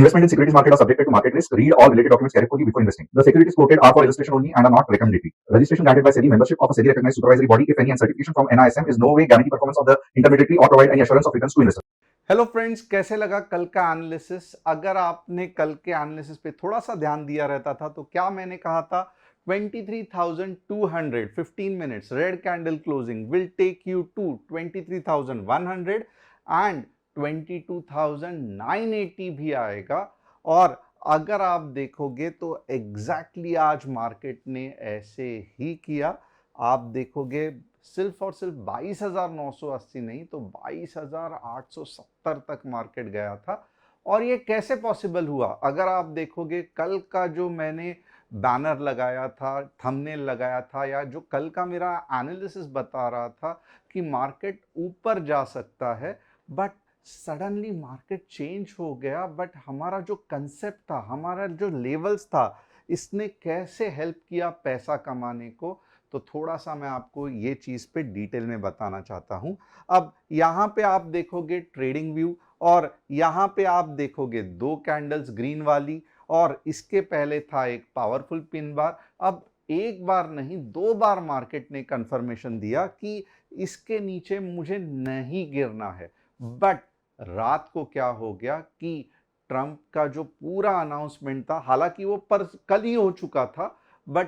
Investment in securities market are subjected to market risk. Read all related documents carefully before investing. The securities quoted are for illustration only and are not recommendatory. Registration granted by SEBI. Membership of a SEBI recognized supervisory body, if any, and certification from NISM is no way guarantee performance of the intermediary or provide any assurance of returns to investors. Hello friends, कैसे लगा कल का analysis? अगर आपने कल के analysis पे थोड़ा सा ध्यान दिया रहता था तो क्या मैंने कहा था? 23,200 15 minutes red candle closing will take you to 23,100 and 22,980 भी आएगा। और अगर आप देखोगे तो एग्जैक्टली आज मार्केट ने ऐसे ही किया। आप देखोगे सिर्फ और सिर्फ 22,980 नहीं तो 22,870 तक मार्केट गया था। और ये कैसे पॉसिबल हुआ? अगर आप देखोगे कल का जो मैंने बैनर लगाया था, थंबनेल लगाया था, या जो कल का मेरा एनालिसिस बता रहा था कि मार्केट ऊपर जा सकता है, बट सडनली मार्केट चेंज हो गया। बट हमारा जो कंसेप्ट था, हमारा जो लेवल्स था, इसने कैसे हेल्प किया पैसा कमाने को, तो थोड़ा सा मैं आपको ये चीज़ पे डिटेल में बताना चाहता हूं। अब यहाँ पे आप देखोगे ट्रेडिंग व्यू, और यहाँ पे आप देखोगे दो कैंडल्स ग्रीन वाली, और इसके पहले था एक पावरफुल पिन बार। अब एक बार नहीं, दो बार मार्केट ने कंफर्मेशन दिया कि इसके नीचे मुझे नहीं गिरना है। बट रात को क्या हो गया कि ट्रंप का जो पूरा अनाउंसमेंट था, हालांकि वो पर कल ही हो चुका था, बट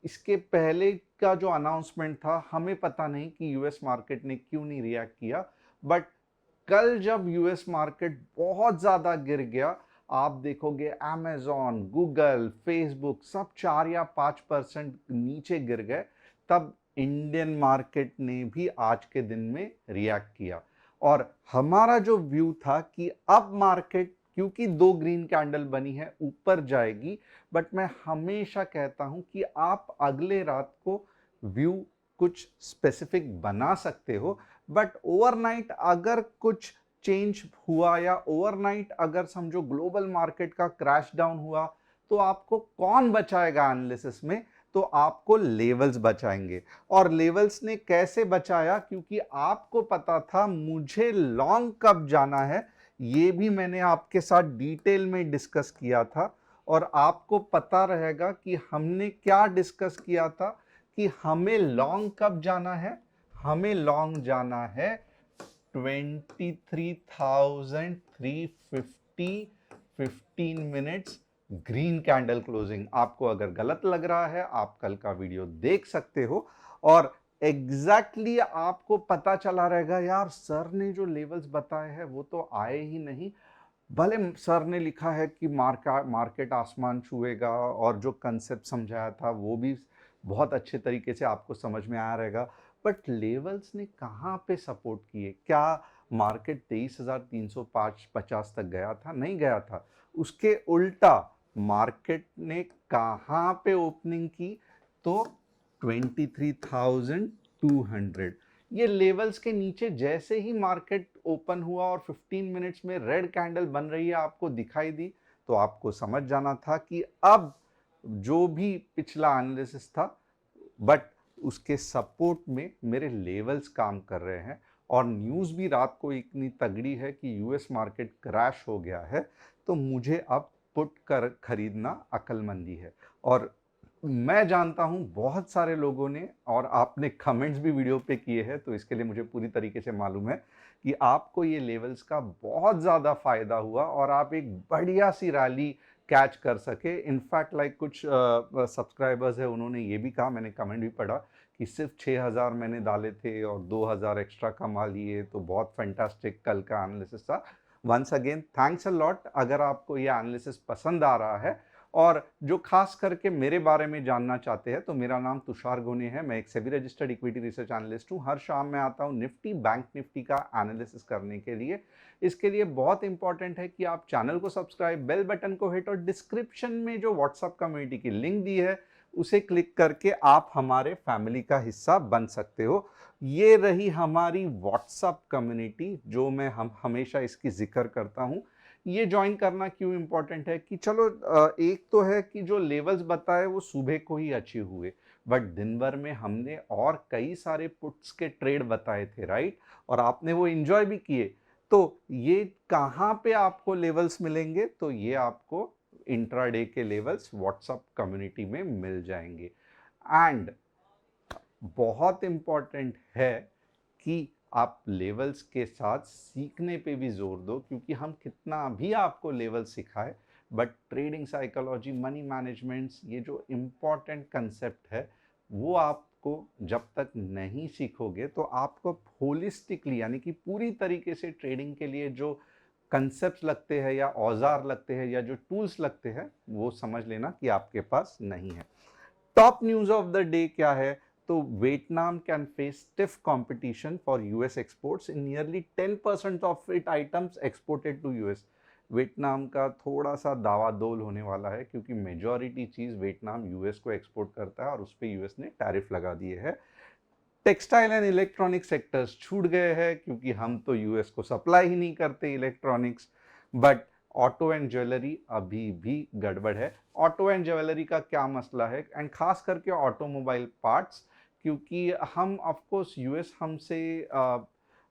इसके पहले का जो अनाउंसमेंट था, हमें पता नहीं कि यूएस मार्केट ने क्यों नहीं रिएक्ट किया। बट कल जब यूएस मार्केट बहुत ज्यादा गिर गया, आप देखोगे अमेजॉन, गूगल, फेसबुक सब 4 या 5% नीचे गिर गए। तब इंडियन मार्केट ने भी आज के दिन में रिएक्ट किया। और हमारा जो व्यू था कि अब मार्केट, क्योंकि दो ग्रीन कैंडल बनी है, ऊपर जाएगी। बट मैं हमेशा कहता हूं कि आप अगले रात को व्यू कुछ स्पेसिफिक बना सकते हो, बट ओवरनाइट अगर कुछ चेंज हुआ, या ओवरनाइट अगर समझो ग्लोबल मार्केट का क्रैश डाउन हुआ, तो आपको कौन बचाएगा एनालिसिस में? तो आपको लेवल्स बचाएंगे। और लेवल्स ने कैसे बचाया? क्योंकि आपको पता था मुझे लॉन्ग कब जाना है, ये भी मैंने आपके साथ डिटेल में डिस्कस किया था। और आपको पता रहेगा कि हमने क्या डिस्कस किया था, कि हमें लॉन्ग कब जाना है। हमें लॉन्ग जाना है 23,350 15 मिनट्स ग्रीन कैंडल क्लोजिंग। आपको अगर गलत लग रहा है, आप कल का वीडियो देख सकते हो, और एग्जैक्टली आपको पता चला रहेगा, यार सर ने जो लेवल्स बताए हैं वो तो आए ही नहीं। भले सर ने लिखा है कि मार्केट आसमान छुएगा, और जो कंसेप्ट समझाया था वो भी बहुत अच्छे तरीके से आपको समझ में आया रहेगा, बट लेवल्स ने कहाँ पे सपोर्ट किए? क्या मार्केट 23,350 तक गया था? नहीं गया था। उसके उल्टा मार्केट ने कहाँ पे ओपनिंग की? तो 23,200। ये लेवल्स के नीचे जैसे ही मार्केट ओपन हुआ और 15 मिनट्स में रेड कैंडल बन रही है आपको दिखाई दी, तो आपको समझ जाना था कि अब जो भी पिछला एनालिसिस था, बट उसके सपोर्ट में मेरे लेवल्स काम कर रहे हैं। और न्यूज़ भी रात को इतनी तगड़ी है कि यूएस मार्केट क्रैश हो गया है, तो मुझे अब पुट कर खरीदना अक्लमंदी है। और मैं जानता हूं बहुत सारे लोगों ने, और आपने कमेंट्स भी वीडियो पे किए हैं, तो इसके लिए मुझे पूरी तरीके से मालूम है कि आपको ये लेवल्स का बहुत ज़्यादा फायदा हुआ, और आप एक बढ़िया सी रैली कैच कर सके। इनफैक्ट लाइक कुछ सब्सक्राइबर्स है, उन्होंने ये भी कहा, मैंने कमेंट भी पढ़ा, कि सिर्फ 6,000 मैंने डाले थे और 2,000 एक्स्ट्रा कमा लिए, तो बहुत फैंटास्टिक कल का एनालिसिस था। Once again thanks a lot. अगर आपको ये एनालिसिस पसंद आ रहा है, और जो खास करके मेरे बारे में जानना चाहते हैं, तो मेरा नाम तुषार गोने है। मैं एक SEBI registered equity research analyst हूं। हर शाम मैं आता हूं निफ्टी बैंक निफ्टी का एनालिसिस करने के लिए। इसके लिए बहुत इंपॉर्टेंट है कि आप चैनल को सब्सक्राइब, बेल बटन को हिट, और डिस्क्रिप्शन में जो व्हाट्सएप कम्युनिटी की लिंक दी है उसे क्लिक करके आप हमारे फैमिली का हिस्सा बन सकते हो। ये रही हमारी व्हाट्सएप कम्युनिटी, जो मैं हमेशा इसकी जिक्र करता हूं। ये ज्वाइन करना क्यों इंपॉर्टेंट है? कि चलो एक तो है कि जो लेवल्स बताए वो सुबह को ही अचीव हुए, बट दिन भर में हमने और कई सारे पुट्स के ट्रेड बताए थे, राइट? और आपने वो एंजॉय भी किए। तो ये कहाँ पे आपको लेवल्स मिलेंगे? तो ये आपको इंट्राडे के लेवल्स व्हाट्सएप कम्युनिटी में मिल जाएंगे। एंड बहुत इम्पॉर्टेंट है कि आप लेवल्स के साथ सीखने पे भी जोर दो, क्योंकि हम कितना भी आपको लेवल सिखाए, but trading psychology, money managements, ये जो इम्पॉर्टेंट कंसेप्ट है, वो आपको जब तक नहीं सीखोगे तो आपको होलिस्टिकली यानी कि पूरी तरीके से ट्रेडिंग के लिए जो कंसेप्ट लगते हैं या औजार लगते हैं या जो टूल्स लगते हैं, वो समझ लेना कि आपके पास नहीं है। Top news of the day क्या है? तो Vietnam can face stiff competition for US exports in nearly 10% of it items exported to US. Vietnam का थोड़ा सा दावादोल होने वाला है, क्योंकि मेजॉरिटी चीज वियतनाम यूएस को एक्सपोर्ट करता है और उस पर यूएस ने टैरिफ लगा दिए है। टेक्सटाइल एंड इलेक्ट्रॉनिक सेक्टर्स छूट गए हैं, क्योंकि हम तो यूएस को सप्लाई ही नहीं करते electronics. But auto and jewellery अभी भी गड़बड़ है। ऑटो एंड ज्वेलरी का क्या मसला है, एंड खास करके ऑटोमोबाइल पार्ट्स, क्योंकि हम ऑफकोर्स यूएस हमसे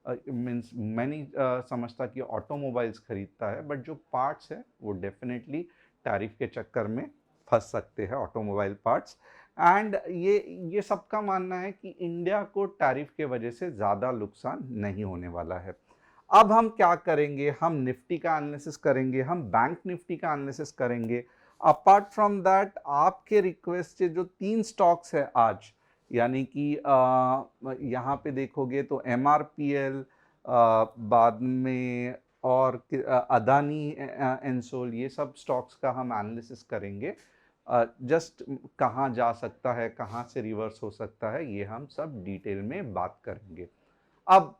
मीन्स मैंने समझता कि ऑटोमोबाइल्स खरीदता है, बट जो पार्ट्स है वो डेफिनेटली टैरिफ के चक्कर में फंस सकते हैं, ऑटोमोबाइल पार्ट्स। एंड ये सबका मानना है कि इंडिया को टैरिफ के वजह से ज़्यादा नुकसान नहीं होने वाला है। अब हम क्या करेंगे? हम निफ्टी का एनालिसिस करेंगे, हम बैंक निफ्टी का एनालिसिस करेंगे। अपार्ट फ्रॉम दैट आपके रिक्वेस्ट से जो 3 स्टॉक्स है आज, यानी कि यहाँ पे देखोगे तो MRPL, बाद में और अदानी एंसोल, ये सब स्टॉक्स का हम एनालिसिस करेंगे। जस्ट कहाँ जा सकता है, कहाँ से रिवर्स हो सकता है, ये हम सब डिटेल में बात करेंगे। अब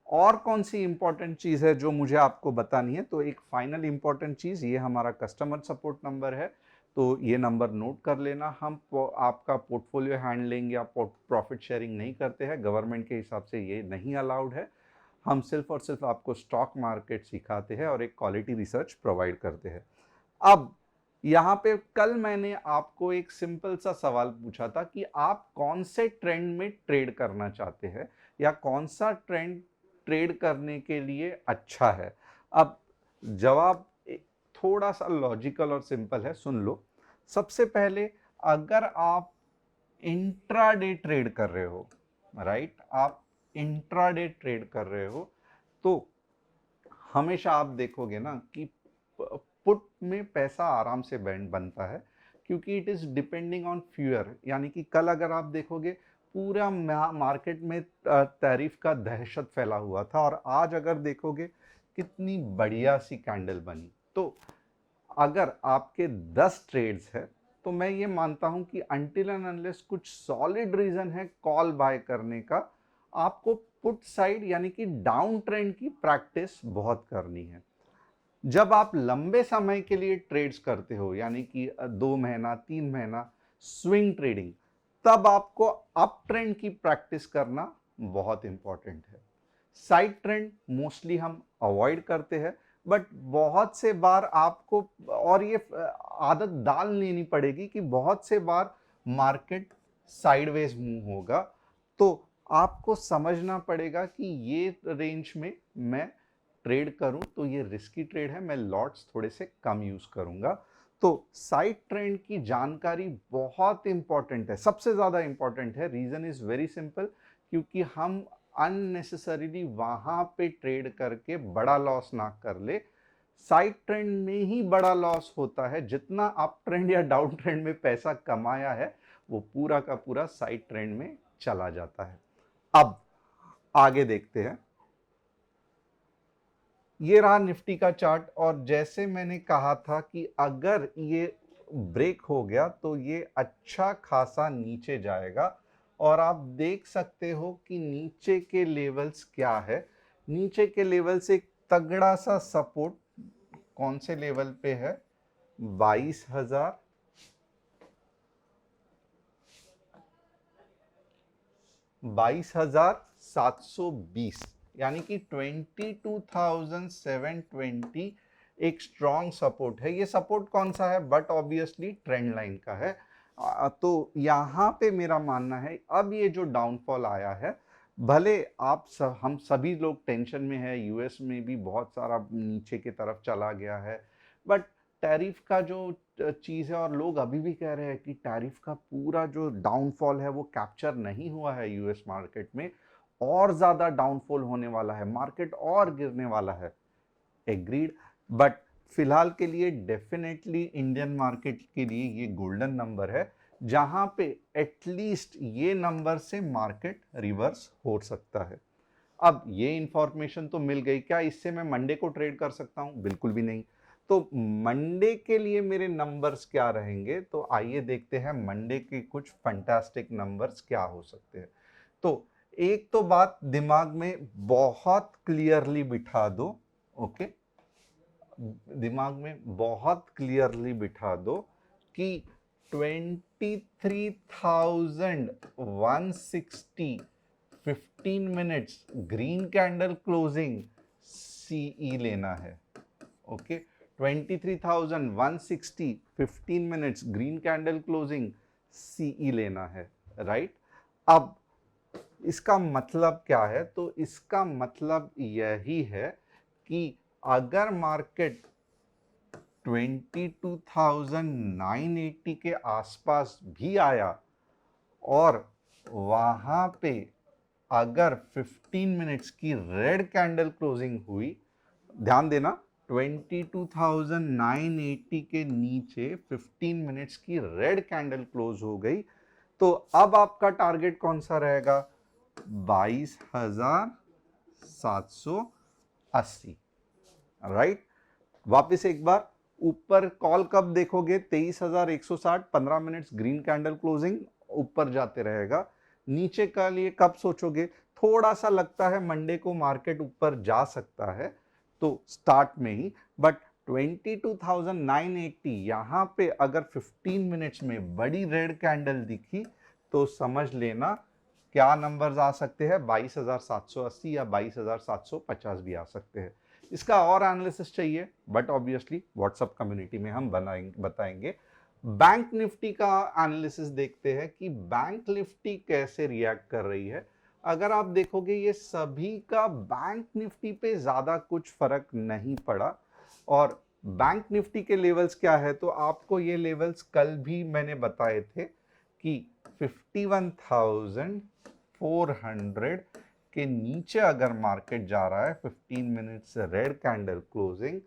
और कौन सी इंपॉर्टेंट चीज़ है जो मुझे आपको बतानी है? तो एक फाइनल इंपॉर्टेंट चीज़, ये हमारा कस्टमर सपोर्ट नंबर है, तो ये नंबर नोट कर लेना। हम आपका पोर्टफोलियो हैंडलिंग या प्रॉफिट शेयरिंग नहीं करते हैं, गवर्नमेंट के हिसाब से ये नहीं अलाउड है। हम सिर्फ और सिर्फ आपको स्टॉक मार्केट सिखाते हैं और एक क्वालिटी रिसर्च प्रोवाइड करते हैं। अब यहाँ पे कल मैंने आपको एक सिंपल सा सवाल पूछा था कि आप कौन से ट्रेंड में ट्रेड करना चाहते हैं, या कौन सा ट्रेंड ट्रेड करने के लिए अच्छा है। अब जवाब थोड़ा सा लॉजिकल और सिंपल है, सुन लो। सबसे पहले, अगर आप इंट्राडे ट्रेड कर रहे हो, राइट, आप इंट्राडे ट्रेड कर रहे हो, तो हमेशा आप देखोगे ना कि पुट में पैसा आराम से बनता है, क्योंकि it is depending on fewer. यानी कि कल अगर आप देखोगे पूरा मार्केट में टैरिफ का दहशत फैला हुआ था, और आज अगर देखोगे कितनी बढ़िया सी कैंडल बनी। तो अगर आपके 10 ट्रेड्स है, तो मैं ये मानता हूं कि अनटिल एंड अनलेस कुछ सॉलिड रीजन है कॉल बाय करने का, आपको पुट साइड यानी कि डाउन ट्रेंड की प्रैक्टिस बहुत करनी है। जब आप लंबे समय के लिए ट्रेड्स करते हो, यानी कि 2 महीना 3 महीना स्विंग ट्रेडिंग, तब आपको अप ट्रेंड की प्रैक्टिस करना बहुत इंपॉर्टेंट है। साइड ट्रेंड मोस्टली हम अवॉइड करते हैं, बट बहुत से बार आपको और ये आदत डाल लेनी पड़ेगी कि बहुत से बार मार्केट साइडवेज मूव होगा, तो आपको समझना पड़ेगा कि ये रेंज में मैं ट्रेड करूं तो ये रिस्की ट्रेड है, मैं लॉट्स थोड़े से कम यूज करूंगा। तो साइड ट्रेंड की जानकारी बहुत इंपॉर्टेंट है, सबसे ज्यादा इंपॉर्टेंट है। रीजन इज वेरी सिंपल, क्योंकि हम अननेसेसरीली वहां पे ट्रेड करके बड़ा लॉस ना कर ले। साइड ट्रेंड में ही बड़ा लॉस होता है। जितना अप ट्रेंड या डाउन ट्रेंड में पैसा कमाया है, वो पूरा का पूरा साइड ट्रेंड में चला जाता है। अब आगे देखते हैं। ये रहा निफ्टी का चार्ट, और जैसे मैंने कहा था कि अगर ये ब्रेक हो गया तो ये अच्छा खासा नीचे जाएगा, और आप देख सकते हो कि नीचे के लेवल्स क्या है। नीचे के लेवल्स एक तगड़ा सा सपोर्ट कौन से लेवल पे है? 22,000, 22,720, यानी कि 22,720 एक स्ट्रॉन्ग सपोर्ट है। ये सपोर्ट कौन सा है? बट ऑब्वियसली ट्रेंड लाइन का है। तो यहाँ पे मेरा मानना है अब ये जो डाउनफॉल आया है, भले हम सभी लोग टेंशन में है, यूएस में भी बहुत सारा नीचे की तरफ चला गया है, बट टैरिफ का जो चीज़ है, और लोग अभी भी कह रहे हैं कि टैरिफ का पूरा जो डाउनफॉल है वो कैप्चर नहीं हुआ है यूएस मार्केट में, और ज़्यादा डाउनफॉल होने वाला है, मार्केट और गिरने वाला है। एग्रीड, बट फिलहाल के लिए डेफिनेटली इंडियन मार्केट के लिए ये गोल्डन नंबर है, जहां पे एटलीस्ट ये नंबर से मार्केट रिवर्स हो सकता है। अब ये इंफॉर्मेशन तो मिल गई, क्या इससे मैं मंडे को ट्रेड कर सकता हूं? बिल्कुल भी नहीं। तो मंडे के लिए मेरे नंबर्स क्या रहेंगे, तो आइए देखते हैं मंडे के कुछ फंटास्टिक नंबर्स क्या हो सकते हैं। तो एक तो बात दिमाग में बहुत क्लियरली बिठा दो, ओके, दिमाग में बहुत क्लियरली बिठा दो कि 23,160 15 minutes green candle closing CE लेना है। Okay, 23,160 15 minutes green candle closing CE लेना है, राइट। अब इसका मतलब क्या है? तो इसका मतलब यही है कि अगर मार्केट 22,980 के आसपास भी आया और वहां पे अगर 15 मिनट्स की रेड कैंडल क्लोजिंग हुई, ध्यान देना 22,980 के नीचे 15 मिनट्स की रेड कैंडल क्लोज हो गई, तो अब आपका टारगेट कौन सा रहेगा? 22,780, राइट। वापस एक बार, ऊपर कॉल कब देखोगे? 23,160 15 मिनट्स ग्रीन कैंडल क्लोजिंग ऊपर जाते रहेगा। नीचे का लिए कब सोचोगे? थोड़ा सा लगता है मंडे को मार्केट ऊपर जा सकता है, तो स्टार्ट में ही, बट 22,980 यहां पे अगर 15 मिनट्स में बड़ी रेड कैंडल दिखी तो समझ लेना क्या नंबर्स आ सकते हैं, 22,780 या 22,750 भी आ सकते हैं। इसका और एनालिसिस चाहिए, बट ऑब्वियसली व्हाट्सएप कम्युनिटी में हम बताएंगे। बैंक निफ्टी का एनालिसिस देखते हैं कि बैंक निफ्टी कैसे रिएक्ट कर रही है। अगर आप देखोगे ये सभी का बैंक निफ्टी पे ज्यादा कुछ फर्क नहीं पड़ा, और बैंक निफ्टी के लेवल्स क्या है, तो आपको ये लेवल्स कल भी मैंने बताए थे कि 51,400 के नीचे अगर मार्केट जा रहा है 15 मिनट्स रेड कैंडल क्लोजिंग,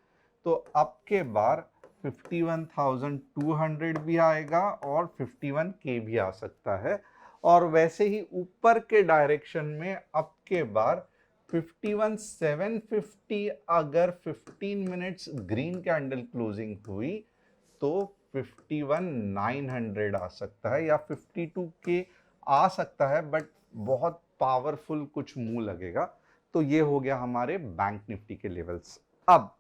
तो अब के बार 51,200 भी आएगा और 51 के भी आ सकता है। और वैसे ही ऊपर के डायरेक्शन में अब के बार 51,750 अगर 15 मिनट्स ग्रीन कैंडल क्लोजिंग हुई तो 51,900 आ सकता है, या 52 के आ सकता है, बट बहुत पावरफुल कुछ मुंह लगेगा। तो ये हो गया हमारे बैंक निफ्टी के लेवल्स। अब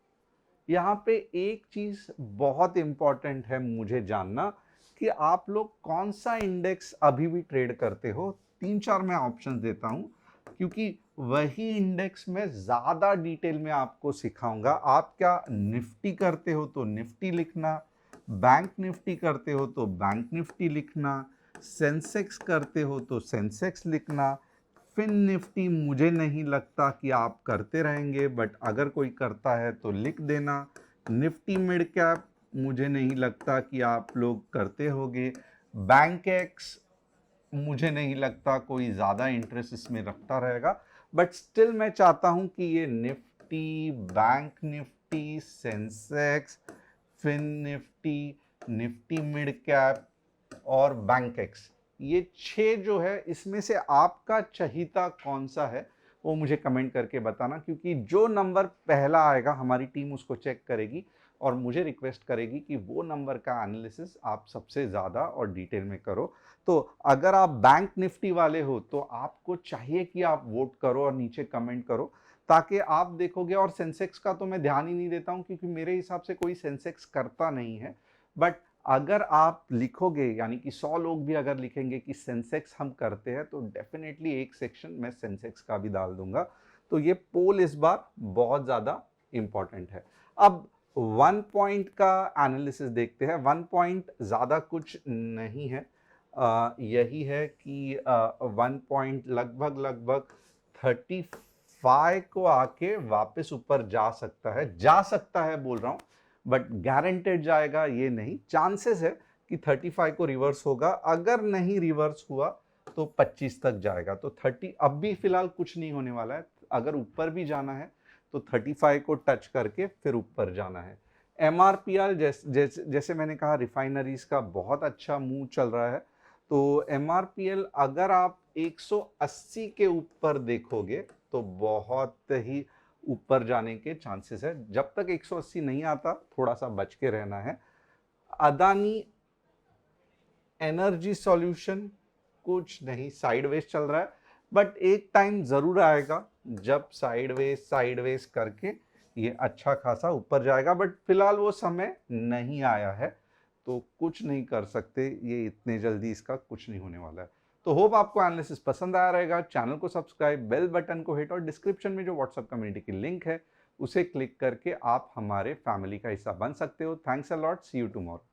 यहाँ पे एक चीज बहुत इंपॉर्टेंट है मुझे जानना कि आप लोग कौन सा इंडेक्स अभी भी ट्रेड करते हो। 3-4 मैं ऑप्शंस देता हूं, क्योंकि वही इंडेक्स में ज्यादा डिटेल में आपको सिखाऊंगा। आप क्या निफ्टी करते हो तो निफ्टी लिखना, बैंक निफ्टी करते हो तो बैंक निफ्टी लिखना, सेंसेक्स करते हो तो सेंसेक्स लिखना। फिन निफ्टी मुझे नहीं लगता कि आप करते रहेंगे, बट अगर कोई करता है तो लिख देना। निफ्टी मिड कैप मुझे नहीं लगता कि आप लोग करते होंगे। बैंक एक्स मुझे नहीं लगता कोई ज़्यादा इंटरेस्ट इसमें रखता रहेगा, बट स्टिल मैं चाहता हूं कि ये Nifty, bank Nifty, Sensex, Fin Nifty, Nifty mid cap और बैंक एक्स, ये 6 जो है इसमें से आपका चहीता कौन सा है वो मुझे कमेंट करके बताना, क्योंकि जो नंबर पहला आएगा हमारी टीम उसको चेक करेगी और मुझे रिक्वेस्ट करेगी कि वो नंबर का एनालिसिस आप सबसे ज़्यादा और डिटेल में करो। तो अगर आप बैंक निफ्टी वाले हो तो आपको चाहिए कि आप वोट करो और नीचे कमेंट करो, ताकि आप देखोगे। और सेंसेक्स का तो मैं ध्यान ही नहीं देता हूं, क्योंकि मेरे हिसाब से कोई सेंसेक्स करता नहीं है, बट अगर आप लिखोगे, यानी कि 100 लोग भी अगर लिखेंगे कि सेंसेक्स हम करते हैं, तो डेफिनेटली एक सेक्शन मैं सेंसेक्स का भी डाल दूंगा। तो ये पोल इस बार बहुत ज़्यादा इंपॉर्टेंट है। अब 1 पॉइंट का एनालिसिस देखते हैं। 1 पॉइंट ज़्यादा कुछ नहीं है, यही है कि 1 पॉइंट लगभग लगभग 35 को आके वापस ऊपर जा सकता है बोल रहा हूँ, बट गारंटेड जाएगा ये नहीं। चांसेस है कि 35 को रिवर्स होगा, अगर नहीं रिवर्स हुआ तो 25 तक जाएगा। तो 30 अब भी फिलहाल कुछ नहीं होने वाला है, अगर ऊपर भी जाना है तो 35 को टच करके फिर ऊपर जाना है। MRPL जैसे मैंने कहा, रिफाइनरीज का बहुत अच्छा मूव चल रहा है, तो MRPL अगर आप 180 के ऊपर देखोगे तो बहुत ही ऊपर जाने के चांसेस है। जब तक 180 नहीं आता थोड़ा सा बच के रहना है। अदानी एनर्जी सॉल्यूशन कुछ नहीं, साइडवेज चल रहा है, बट एक टाइम जरूर आएगा जब साइडवेज करके ये अच्छा खासा ऊपर जाएगा, बट फिलहाल वो समय नहीं आया है, तो कुछ नहीं कर सकते, ये इतने जल्दी इसका कुछ नहीं होने वाला है। तो होप आपको एनालिसिस पसंद आया रहेगा। चैनल को सब्सक्राइब, बेल बटन को हिट, और डिस्क्रिप्शन में जो व्हाट्सएप कम्युनिटी की लिंक है उसे क्लिक करके आप हमारे फैमिली का हिस्सा बन सकते हो। Thanks a lot, see you tomorrow.